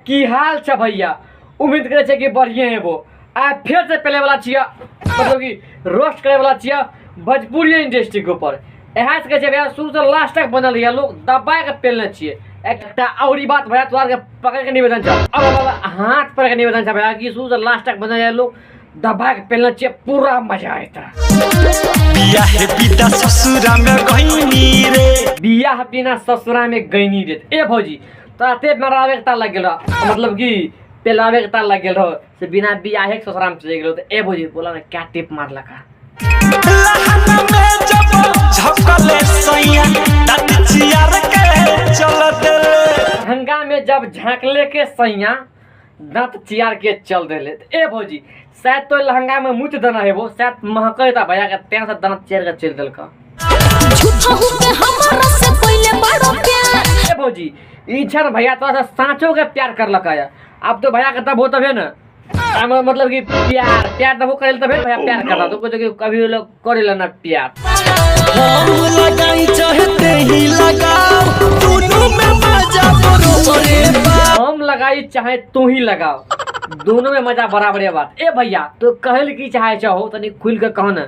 की हाल छ भैया। उम्मीद करे छे कि बढ़िया है वो आ फिर से पहले वाला छिया मतलब कि रोस्ट करे वाला छिया भोजपुरी इंडस्ट्री के ऊपर। यहाँ से भैया शुरू से लास्ट तक बनल रही लोग दबा के पेलने चाहिए। एक और बात भैया तोहर के पकड़ के निवेदन छ अब हाथ पकड़ के निवेदन छ भैया कि शुरू से लास्ट तक बनल रही लोग दबा के पेलने चाहिए, पूरा मजा आता। बियाह बिना ससुरा में गईनी रे, बियाह बिना ससुरा में गईनी रे। ए भौजी तोरा ते मरावे के ताल लग गेल मतलब कि पेलावे के ताल लग गेल रहो से बिना बियाहे के ससुरा में चले गेलो। तो ए भौजी बोला ना क्या टिप मार लगा लहन में जब झपकले सैया दांत चियार के चल दे, हंगा में जब झांकले के सैया दांत चियार के चल देले। ए भौजी शायद तो लहंगा में मुत देना है वो शायद महकता भैया के तें से दांत चियार के चल देल का। झूठा हूं के हमरा से पहले बड़ो प्यार। ए भौजी ई छन भैया तोरा से सांचो के प्यार कर लका है। अब तो भैया के तब हो तबे ना मतलब कि प्यार तब करे तबे भैया प्यार करता तो कुछ कभी लोग करे ना प्यार। हम लगाई चाहते ही लगाओ दोनों में मजा बराबर बा, हम लगाई चाहे तू ही लगाओ दोनों में मजा बराबर है बात। ए भैया तो कहल की चाहे चाहो तनी खुल के कहो ना,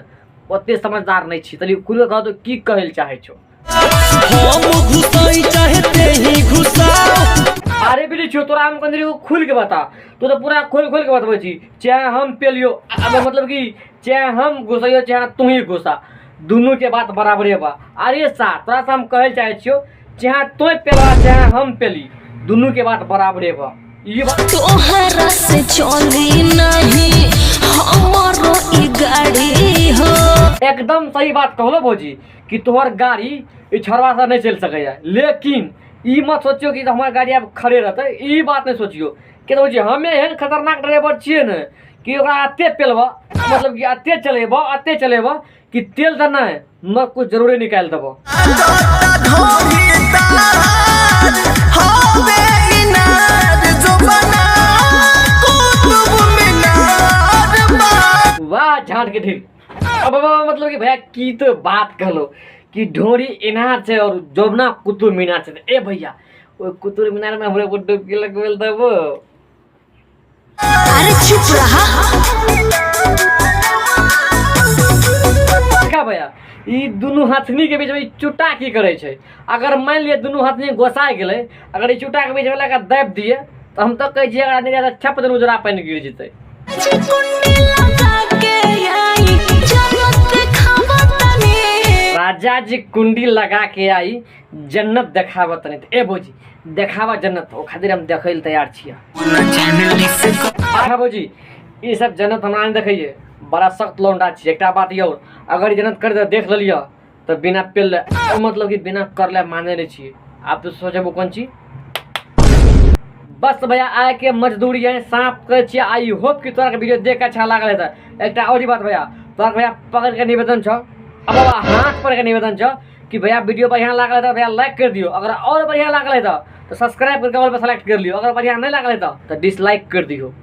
ओते समझदार नहीं छी तनी खुल के कहो तो की कहल चाहे छो। हम घुसाई चाहते ही घुसाओ। अरे बिल्ली छो तोरा हम कंदरी को खुल के बता, तू तो पूरा खोल के बतबै छी। चाहे हम पेलियो अब मतलब कि चाहे हम घुसैयो चाहे तू ही घुसा दोनों के बात बराबर है बा। अरे सा तोरा से हम कहल चाहे छियो चाहे तू पेला चाहे हम पेली दोनों के बात बराबर है बा। ये बात तोहरा से चली नहीं हमारो ई गाड़ी हो। एकदम सही बात कहलो भौजी कि तोहर गाड़ी ई छरवा से नहीं चल सके, लेकिन ई मत सोचियो कि हमार गाड़ी अब खड़े रहते। ई बात नहीं सोचियो कि भौजी हमें एहन खतरनाक ड्राइवर छिए न कि ओकरा अते पेलबा मतलब कि अते चलेबा कि तेल देना है न कुछ जरूरी निकाल देबो। वाह झाट के ढील। अब मतलब कि भैया की तो बात कहलो कि ढोरी इनार छे और जोबना कुतुब मीनार छे। ए भैया वो कुतुब मीनार में हमरे को डुबकी लगवेल देबो। अरे चुप रहा। देखा भैया ई दोनों हथनी के बीच में चुटा की करे छे। अगर मान लिए दोनों हथनी गोसा गेले अगर ई चुटा के बीच में लगा दाब दिए तो हम तो कह जे अगर नहीं ज्यादा छप दिन उजरा पानी गिर जते। राजा जी कुंडी लगा के आई जन्नत देखावा तनी। ए भौजी देखावा जन्नत ओ खातिर हम देखै ल तैयार छियै। भौजी ई सब जन्नत हमरा नहीं देखैये बड़ा सख्त लौंडा छी। एकटा बात ये अगर जन्नत कर दे देख लिया तो बिना पेल मतलब कि बिना करले माने नहीं छी। आप तो सोचबो कौन ची बस भैया आए के मजदूरी है सांप करे छी। आई होप कि तोरा के वीडियो देख के अच्छा लागल है। एकटा और बात भैया तोरा भैया पकड़ के निवेदन छ अब हाथ पर के निवेदन छ कि भैया वीडियो बढ़िया लागल है तो भैया लाइक कर दियो। अगर और बढ़िया लागल है तो सब्सक्राइब करके ऑल पे सेलेक्ट कर लियो। अगर बढ़िया नहीं लागल है तो डिसलाइक कर दियो।